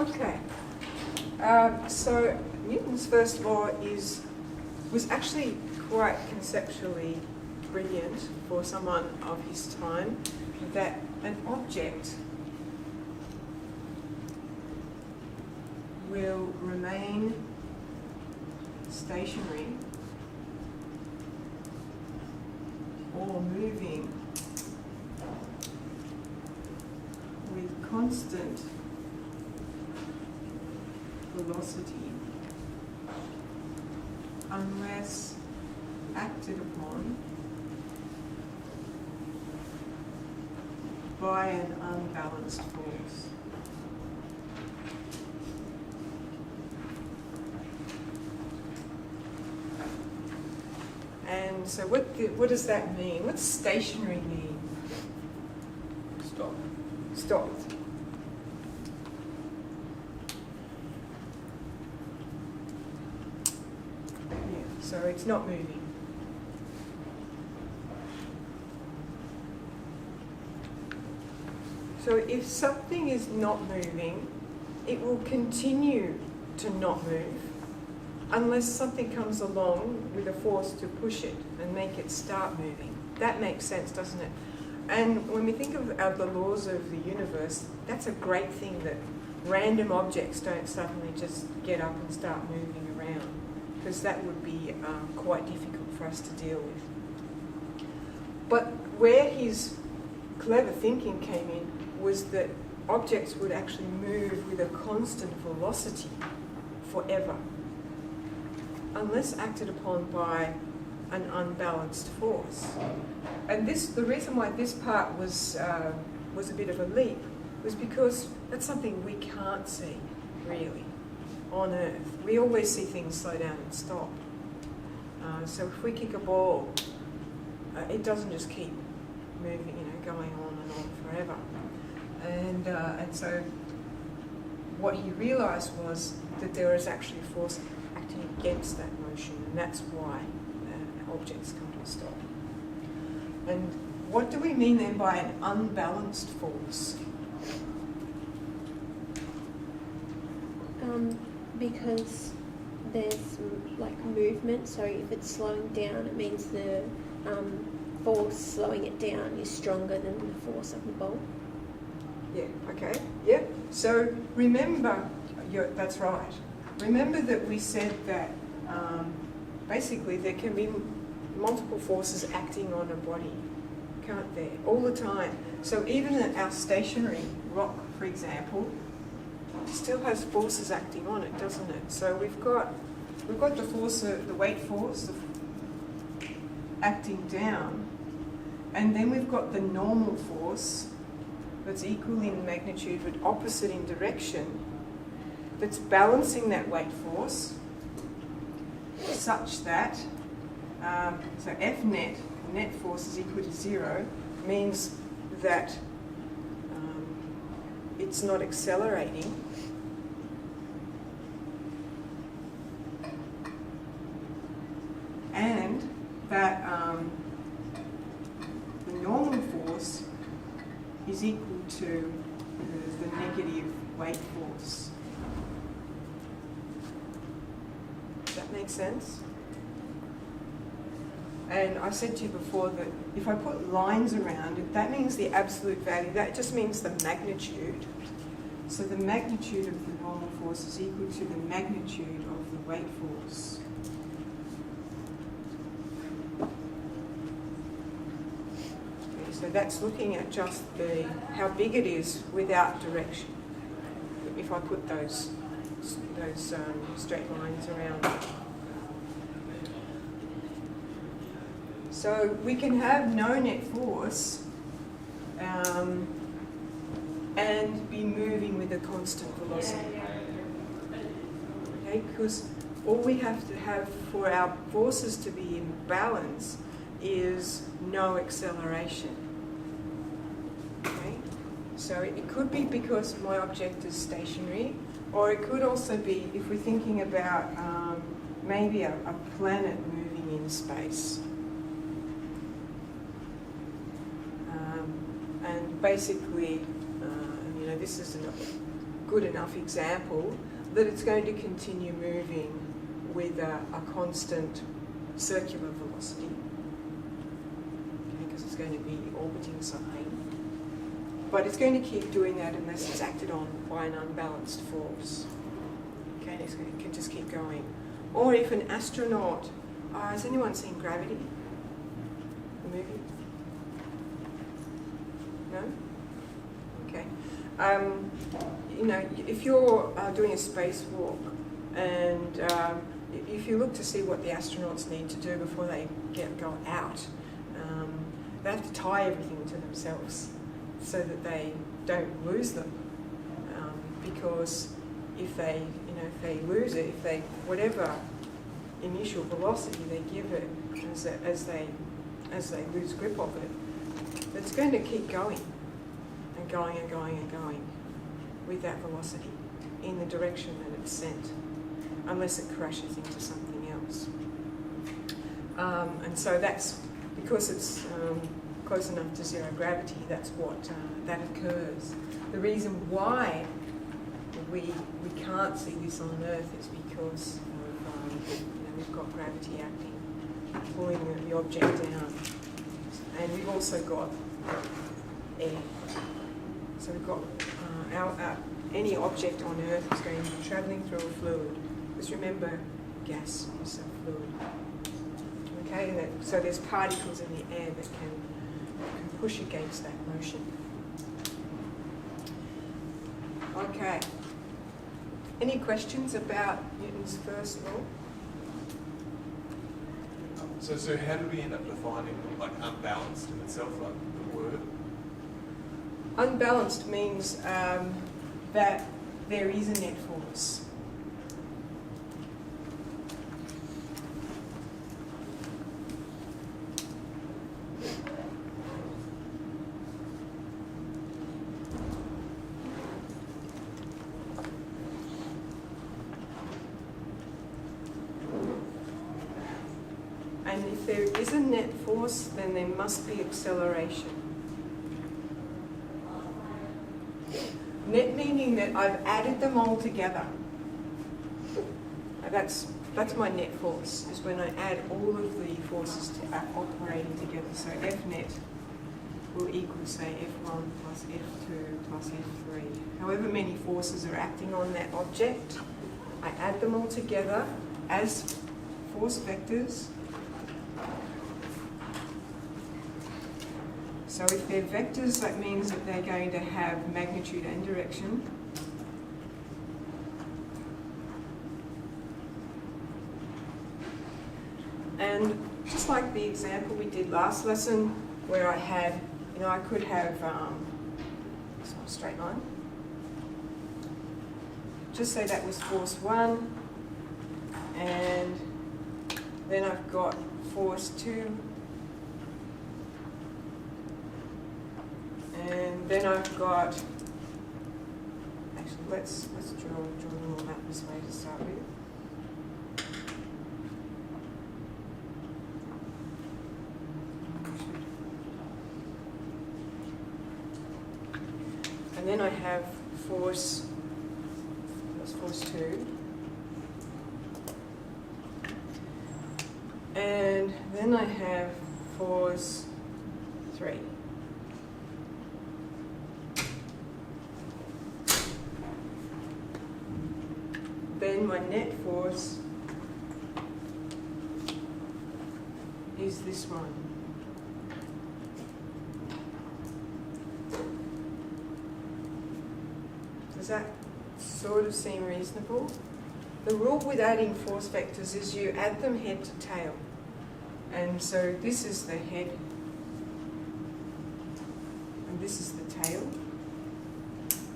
Okay. So Newton's first law was actually quite conceptually brilliant for someone of his time, that an object will remain stationary or moving with constant velocity unless acted upon by an unbalanced force. And so what does that mean? What's stationary mean? Stop. Stopped. Yeah, so it's not moving. So if something is not moving, it will continue to not move unless something comes along with a force to push it and make it start moving. That makes sense, doesn't it? And when we think of the laws of the universe, that's a great thing, that random objects don't suddenly just get up and start moving around, because that would be quite difficult for us to deal with. But where his clever thinking came in was that objects would actually move with a constant velocity forever, unless acted upon by an unbalanced force. And the reason why this part was a bit of a leap was because that's something we can't see, really, on Earth. We always see things slow down and stop. So if we kick a ball, it doesn't just keep moving, going on and on forever. And so what he realised was that there is actually a force acting against that motion, and that's why objects come to a stop. And what do we mean then by an unbalanced force? Because there's movement, so if it's slowing down, it means the force slowing it down is stronger than the force of the ball. Yeah, okay, yeah. So remember, that's right. Remember that we said that basically there can be multiple forces acting on a body, can't there, all the time. So even our stationary rock, for example, still has forces acting on it, doesn't it? So we've got the force, the weight force acting down, and then we've got the normal force that's equal in magnitude but opposite in direction, that's balancing that weight force such that so F net force is equal to 0, means that it's not accelerating. And that the normal force is equal to the negative weight force. Does that make sense? And I said to you before that if I put lines around it, that means the absolute value. That just means the magnitude. So the magnitude of the normal force is equal to the magnitude of the weight force. Okay, so that's looking at just how big it is without direction. If I put those straight lines around it. So we can have no net force and be moving with a constant velocity. Okay, because all we have to have for our forces to be in balance is no acceleration. Okay? So it could be because my object is stationary, or it could also be if we're thinking about maybe a planet moving in space. And basically, this is good enough example that it's going to continue moving with a constant circular velocity, because it's going to be orbiting something. But it's going to keep doing that unless it's acted on by an unbalanced force. Okay, and it can just keep going. Or if an astronaut, has anyone seen Gravity? The movie? No? Okay. You know, if you're doing a spacewalk and if you look to see what the astronauts need to do before they go out, they have to tie everything to themselves so that they don't lose them. Because if they lose it, whatever initial velocity they give it as they lose grip of it, it's going to keep going and going and going and going with that velocity in the direction that it's sent, unless it crashes into something else. And so that's because it's close enough to zero gravity. That's what that occurs. The reason why we can't see this on Earth is because of, we've got gravity acting, pulling the object down, and we've also got air. So we've got any object on Earth is going to be travelling through a fluid. Just remember, gas is a fluid. Okay, and so there's particles in the air that can push against that motion. Okay. Any questions about Newton's first law? So how do we end up defining like unbalanced in itself, like the word? Unbalanced means that there is a net force. And if there is a net force, then there must be acceleration. Net meaning that I've added them all together. That's my net force, is when I add all of the forces operating together. So F net will equal, say, F1 plus F2 plus F3. However many forces are acting on that object, I add them all together as force vectors. So if they're vectors, that means that they're going to have magnitude and direction. And just like the example we did last lesson, where I had, I could have, it's not a straight line. Just say that was force 1, and then I've got force 2, and then I've got, actually let's draw a little map this way to start with. And then I have force, that's force 2. And then I have force 3. Then my net force is this one. Does that sort of seem reasonable? The rule with adding force vectors is you add them head to tail. And so this is the head, and this is the tail.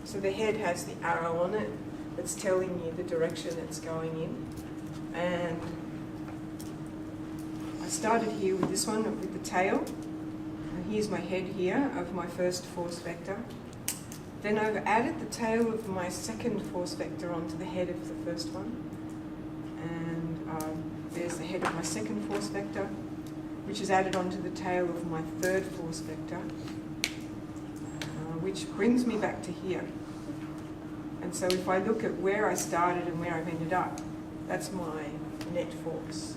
So the head has the arrow on it that's telling you the direction it's going in. And I started here with this one, with the tail. And here's my head here of my first force vector. Then I've added the tail of my second force vector onto the head of the first one. And there's the head of my second force vector, which is added onto the tail of my third force vector, which brings me back to here. And so if I look at where I started and where I've ended up, that's my net force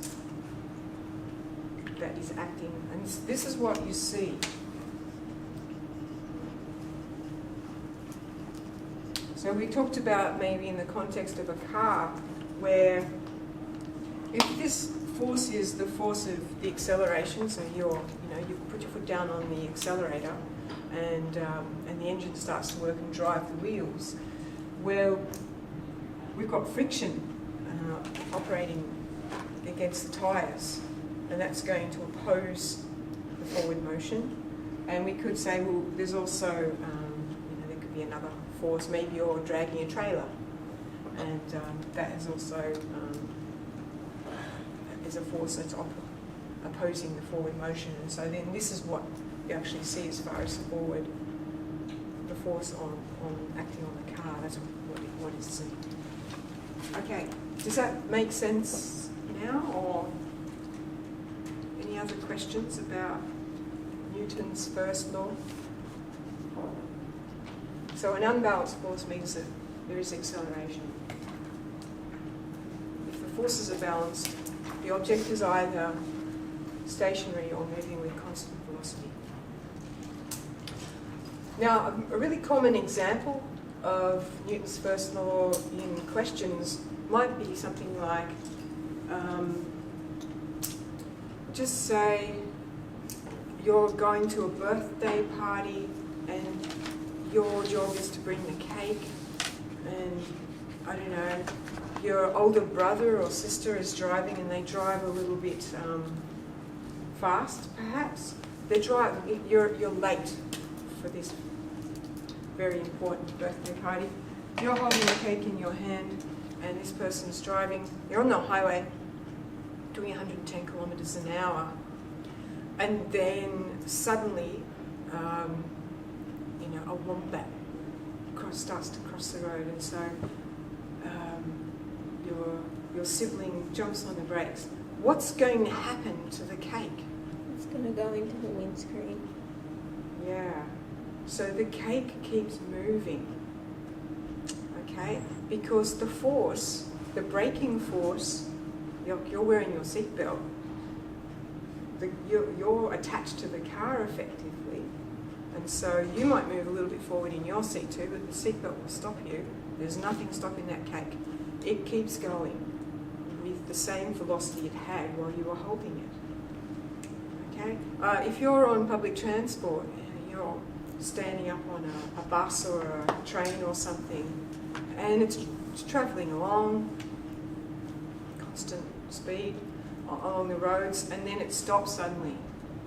that is acting. And this is what you see. So we talked about maybe in the context of a car where if this force is the force of the acceleration, so you put your foot down on the accelerator and the engine starts to work and drive the wheels, well, we've got friction operating against the tyres, and that's going to oppose the forward motion. And we could say, well, there's also, there could be another force. Maybe you're dragging a trailer, and that is also is a force that's opposing the forward motion. And so then this is what you actually see as far as the force on acting on the car. That's what is seen. Okay, does that make sense now, or any other questions about Newton's first law? So an unbalanced force means that there is acceleration. If the forces are balanced, the object is either stationary or moving with constant velocity. Now, a really common example of Newton's first law in questions might be something like, just say you're going to a birthday party and your job is to bring the cake, and I don't know, your older brother or sister is driving and they drive a little bit fast, perhaps. You're late for this very important birthday party. You're holding the cake in your hand and this person's driving. You're on the highway doing 110 kilometres an hour, and then suddenly a wombat starts to cross the road, and so your sibling jumps on the brakes. What's going to happen to the cake? It's going to go into the windscreen. Yeah. So the cake keeps moving, okay? Because the force, the braking force, you're wearing your seatbelt, you're attached to the car effectively, and so you might move a little bit forward in your seat too, but the seatbelt will stop you. There's nothing stopping that cake. It keeps going with the same velocity it had while you were holding it, okay? If you're on public transport, you're standing up on a bus or a train or something, and it's travelling along, constant speed along the roads, and then it stops suddenly.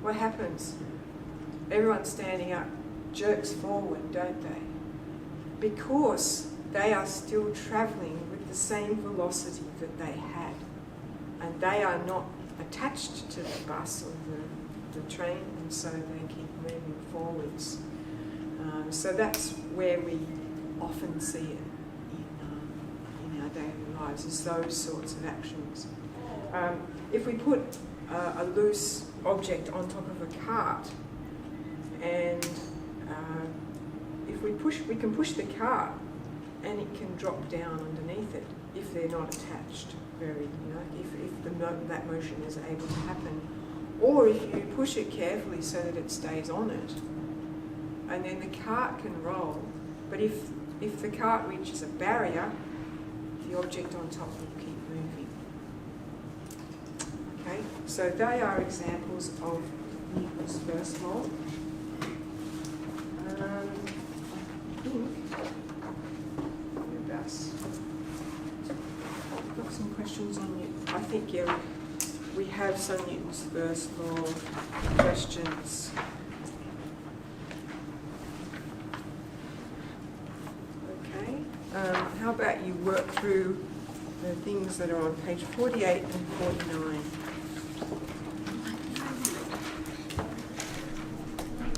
What happens? Everyone standing up jerks forward, don't they? Because they are still travelling with the same velocity that they had, and they are not attached to the bus or the train, and so they keep moving forwards. So that's where we often see it in our daily lives, is those sorts of actions. If we put a loose object on top of a cart, and if we can push the cart, and it can drop down underneath it if they're not attached. If that motion is able to happen, or if you push it carefully so that it stays on it, and then the cart can roll. But if the cart reaches a barrier, the object on top will keep moving. Okay, so they are examples of Newton's first law. I've got some questions on Newton. I think, yeah, we have some Newton's first law questions. Okay, how about you work through the things that are on page 48 and 49.